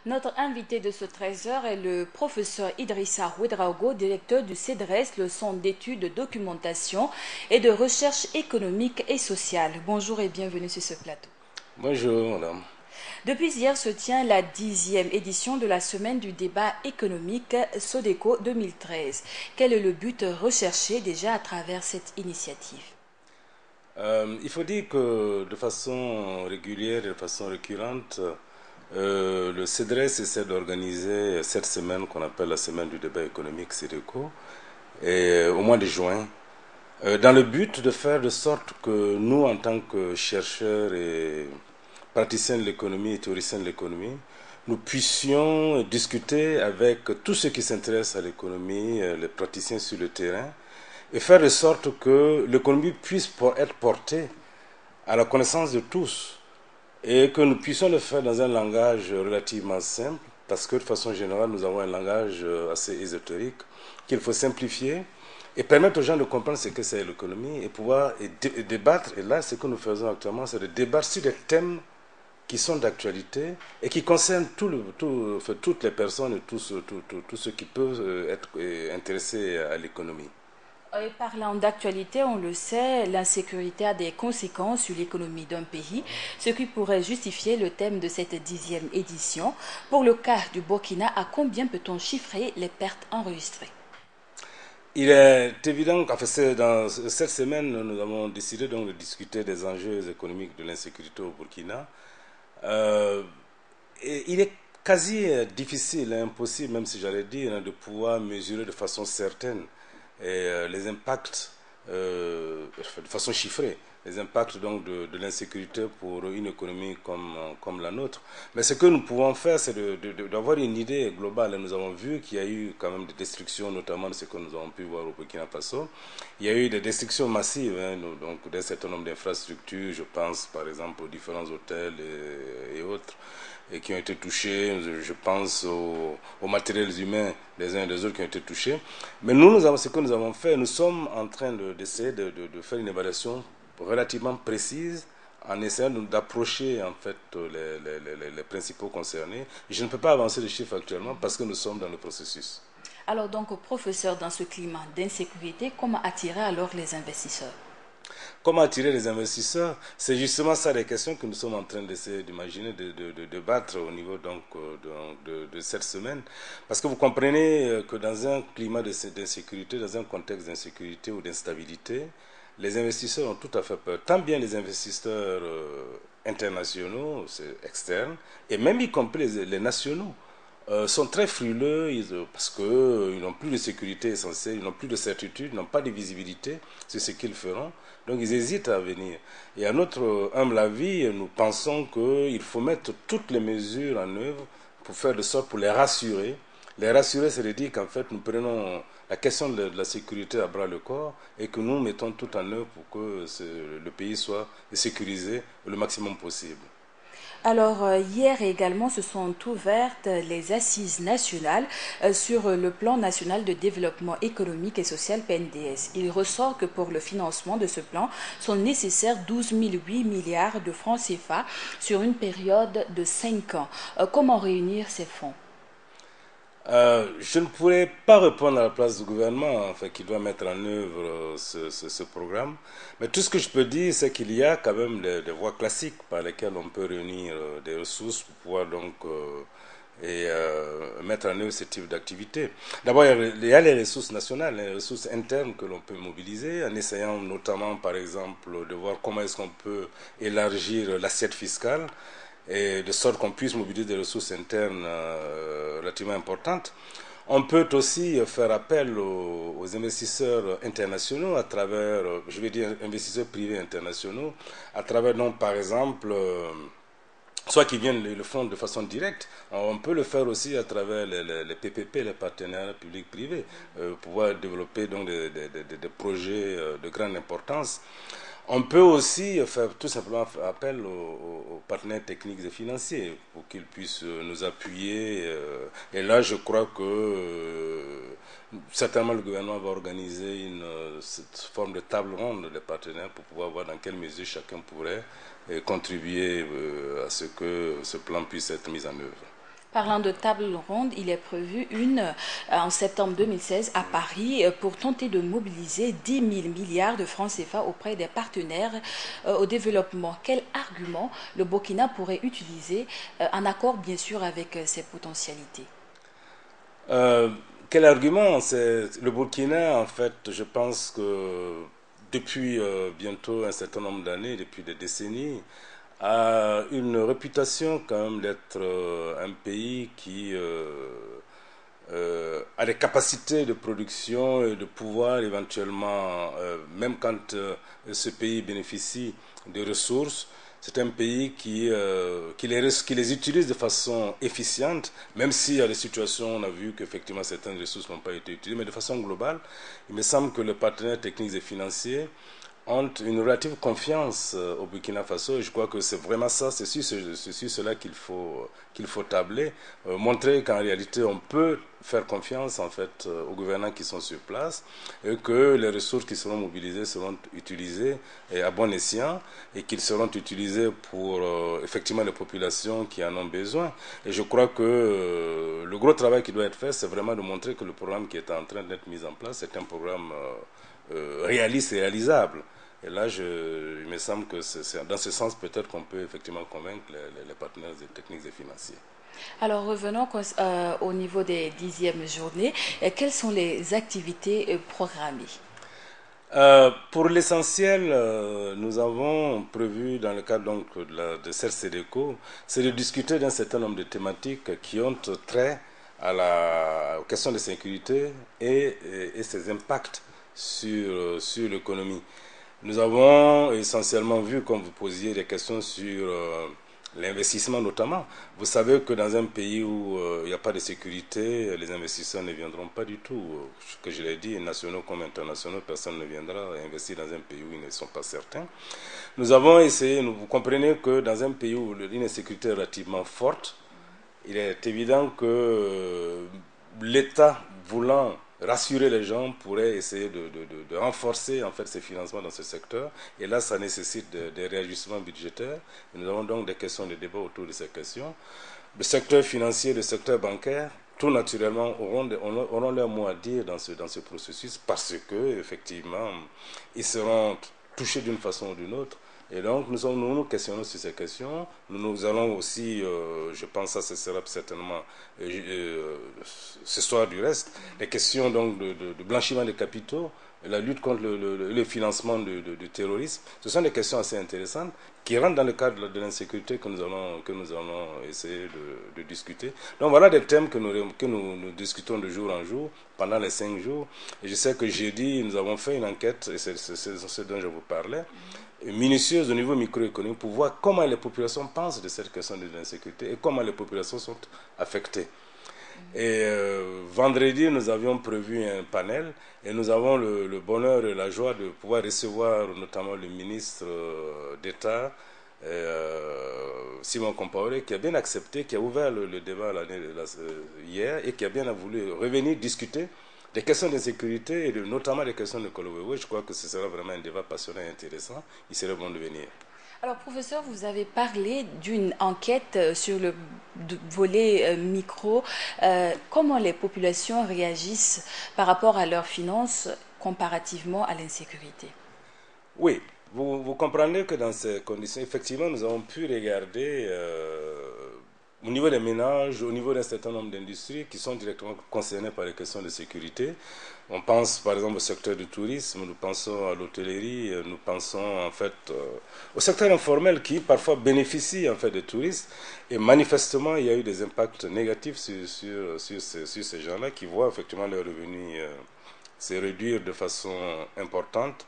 Notre invité de ce 13h est le professeur Idrissa Ouedraogo, directeur du CEDRES, le Centre d'études de documentation et de recherche économique et sociale. Bonjour et bienvenue sur ce plateau. Bonjour, madame. Depuis hier se tient la 10e édition de la semaine du débat économique Sodeco 2013. Quel est le but recherché déjà à travers cette initiative? Il faut dire que de façon régulière et de façon récurrente, le CEDRES essaie d'organiser cette semaine qu'on appelle la semaine du débat économique SEDECO au mois de juin, dans le but de faire de sorte que nous, en tant que chercheurs et praticiens de l'économie et théoriciens de l'économie, nous puissions discuter avec tous ceux qui s'intéressent à l'économie, les praticiens sur le terrain, et faire de sorte que l'économie puisse être portée à la connaissance de tous et que nous puissions le faire dans un langage relativement simple, parce que de façon générale, nous avons un langage assez ésotérique qu'il faut simplifier et permettre aux gens de comprendre ce que c'est l'économie et pouvoir débattre. Et là, ce que nous faisons actuellement, c'est de débattre sur des thèmes qui sont d'actualité et qui concernent toutes les personnes et tous ceux qui peuvent être intéressés à l'économie. Et parlant d'actualité, on le sait, l'insécurité a des conséquences sur l'économie d'un pays, ce qui pourrait justifier le thème de cette 10e édition. Pour le cas du Burkina, à combien peut-on chiffrer les pertes enregistrées? Il est évident qu'en dans cette semaine, nous avons décidé donc de discuter des enjeux économiques de l'insécurité au Burkina. Et il est quasi difficile, impossible, même si j'allais dire, de pouvoir mesurer de façon certaine les impacts, de façon chiffrée, les impacts donc de l'insécurité pour une économie comme la nôtre. Mais ce que nous pouvons faire, c'est d'avoir une idée globale. Nous avons vu qu'il y a eu quand même des destructions, notamment de ce que nous avons pu voir au Burkina Faso. Il y a eu des destructions massives, donc d'un certain nombre d'infrastructures. Je pense par exemple aux différents hôtels et autres et qui ont été touchés. Je pense aux matériels humains des uns et des autres qui ont été touchés. Mais ce que nous avons fait, nous sommes en train d'essayer de faire une évaluation relativement précise en essayant d'approcher en fait les principaux concernés. Je ne peux pas avancer les chiffres actuellement parce que nous sommes dans le processus. Alors donc, professeur, dans ce climat d'insécurité, comment attirer alors les investisseurs? Comment attirer les investisseurs? C'est justement ça les questions que nous sommes en train d'essayer d'imaginer, de débattre au niveau donc de cette semaine. Parce que vous comprenez que dans un climat d'insécurité, dans un contexte d'insécurité ou d'instabilité, les investisseurs ont tout à fait peur. Tant bien les investisseurs internationaux, externes, et même y compris les nationaux sont très frileux parce qu'ils n'ont plus de sécurité essentielle, ils n'ont plus de certitude, ils n'ont pas de visibilité sur ce qu'ils feront. Donc ils hésitent à venir. Et à notre humble avis, nous pensons qu'il faut mettre toutes les mesures en œuvre pour faire de sorte pour les rassurer. Les rassurer, c'est de dire qu'en fait, nous prenons la question de la sécurité à bras le corps et que nous mettons tout en œuvre pour que le pays soit sécurisé le maximum possible. Alors, hier également se sont ouvertes les assises nationales sur le plan national de développement économique et social PNDS. Il ressort que pour le financement de ce plan sont nécessaires 12,8 milliards de francs CFA sur une période de 5 ans. Comment réunir ces fonds? Je ne pourrais pas répondre à la place du gouvernement enfin, qui doit mettre en œuvre ce programme. Mais tout ce que je peux dire, c'est qu'il y a quand même des voies classiques par lesquelles on peut réunir des ressources pour pouvoir donc mettre en œuvre ce type d'activité. D'abord, il y a les ressources nationales, les ressources internes que l'on peut mobiliser en essayant notamment, par exemple, de voir comment est-ce qu'on peut élargir l'assiette fiscale et de sorte qu'on puisse mobiliser des ressources internes relativement importantes. On peut aussi faire appel aux investisseurs internationaux à travers, je vais dire investisseurs privés internationaux, à travers donc par exemple, soit qui viennent le font de façon directe, on peut le faire aussi à travers les PPP, les partenariats publics-privés, pouvoir développer donc des projets de grande importance. On peut aussi faire tout simplement appel aux partenaires techniques et financiers pour qu'ils puissent nous appuyer. Et là, je crois que certainement le gouvernement va organiser cette forme de table ronde des partenaires pour pouvoir voir dans quelle mesure chacun pourrait contribuer à ce que ce plan puisse être mis en œuvre. Parlant de table ronde, il est prévu une en septembre 2016 à Paris pour tenter de mobiliser 10 000 milliards de francs CFA auprès des partenaires au développement. Quel argument le Burkina pourrait utiliser en accord bien sûr avec ses potentialités? Euh, Quel argument? C'est le Burkina, en fait, je pense que depuis bientôt un certain nombre d'années, depuis des décennies, a une réputation quand même d'être un pays qui a des capacités de production et de pouvoir éventuellement, même quand ce pays bénéficie de ressources, c'est un pays qui les utilise de façon efficiente, même s'il y a des situations, on a vu qu'effectivement certaines ressources n'ont pas été utilisées, mais de façon globale, il me semble que les partenaires techniques et financiers ont une relative confiance au Burkina Faso. Et je crois que c'est vraiment ça, c'est sur cela qu'il faut tabler, montrer qu'en réalité on peut faire confiance en fait aux gouvernants qui sont sur place et que les ressources qui seront mobilisées seront utilisées à bon escient et qu'ils seront utilisés pour effectivement les populations qui en ont besoin. Et je crois que le gros travail qui doit être fait, c'est vraiment de montrer que le programme qui est en train d'être mis en place est un programme réaliste et réalisable. Et là, il me semble que c'est dans ce sens peut-être qu'on peut effectivement convaincre les partenaires techniques et financiers. Alors revenons au niveau des 10e journées. Quelles sont les activités programmées? Pour l'essentiel, nous avons prévu dans le cadre donc de CERCEDECO, c'est de discuter d'un certain nombre de thématiques qui ont trait aux questions de sécurité et ses impacts sur l'économie. Nous avons essentiellement vu, comme vous posiez, des questions sur l'investissement notamment. Vous savez que dans un pays où il n'y a pas de sécurité, les investisseurs ne viendront pas du tout. Que je l'ai dit, nationaux comme internationaux, personne ne viendra investir dans un pays où ils ne sont pas certains. Nous avons essayé, vous comprenez que dans un pays où l'insécurité est relativement forte, il est évident que l'État voulant rassurer les gens pourrait essayer de renforcer en fait ses financements dans ce secteur. Et là, ça nécessite des réajustements budgétaires. Et nous avons donc des questions de débat autour de ces questions. Le secteur financier, le secteur bancaire, tout naturellement auront leur mot à dire dans ce processus parce que effectivement, ils seront touchés d'une façon ou d'une autre. Et donc, nous questionnons sur ces questions. Nous allons aussi, je pense que ça sera certainement ce soir du reste, les questions donc de blanchiment des capitaux, la lutte contre le financement du terrorisme. Ce sont des questions assez intéressantes qui rentrent dans le cadre de l'insécurité que nous allons essayer de discuter. Donc voilà des thèmes que nous discutons de jour en jour pendant les 5 jours. Et je sais que jeudi, nous avons fait une enquête, et c'est ce dont je vous parlais, minutieuse au niveau microéconomique pour voir comment les populations pensent de cette question de l'insécurité et comment les populations sont affectées. Et vendredi, nous avions prévu un panel et nous avons le bonheur et la joie de pouvoir recevoir notamment le ministre d'État, Simon Compaoré, qui a bien accepté, qui a ouvert le débat hier et qui a bien voulu revenir discuter des questions de sécurité et notamment des questions de Kolowewe. Je crois que ce sera vraiment un débat passionnant et intéressant. Il serait bon de venir. Alors, professeur, vous avez parlé d'une enquête sur le volet micro. Comment les populations réagissent par rapport à leurs finances comparativement à l'insécurité? Oui, vous comprenez que dans ces conditions, effectivement, nous avons pu regarder au niveau des ménages, au niveau d'un certain nombre d'industries qui sont directement concernées par les questions de sécurité. On pense par exemple au secteur du tourisme, nous pensons à l'hôtellerie, nous pensons en fait au secteur informel qui parfois bénéficie en fait des touristes. Et manifestement, il y a eu des impacts négatifs sur ces gens-là qui voient effectivement leurs revenus se réduire de façon importante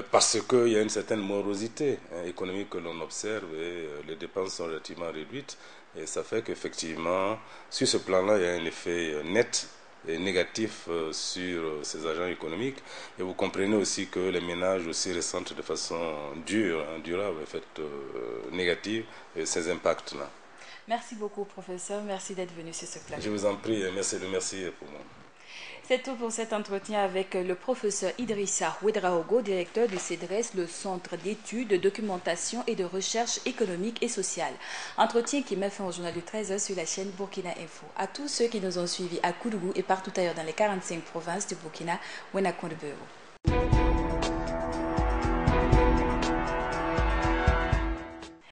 parce qu'il y a une certaine morosité économique que l'on observe et les dépenses sont relativement réduites. Et ça fait qu'effectivement, sur ce plan-là, il y a un effet net et négatif sur ces agents économiques. Et vous comprenez aussi que les ménages aussi ressentent de façon durable, en fait, négative, ces impacts-là. Merci beaucoup, professeur. Merci d'être venu sur ce plateau. Je vous en prie, merci pour moi. C'est tout pour cet entretien avec le professeur Idrissa Ouedraogo, directeur du CEDRES, le Centre d'études, de documentation et de recherche économique et sociale. Entretien qui met fin au journal du 13h sur la chaîne Burkina Info. À tous ceux qui nous ont suivis à Koudougou et partout ailleurs dans les 45 provinces du Burkina, Wenakonde Bero.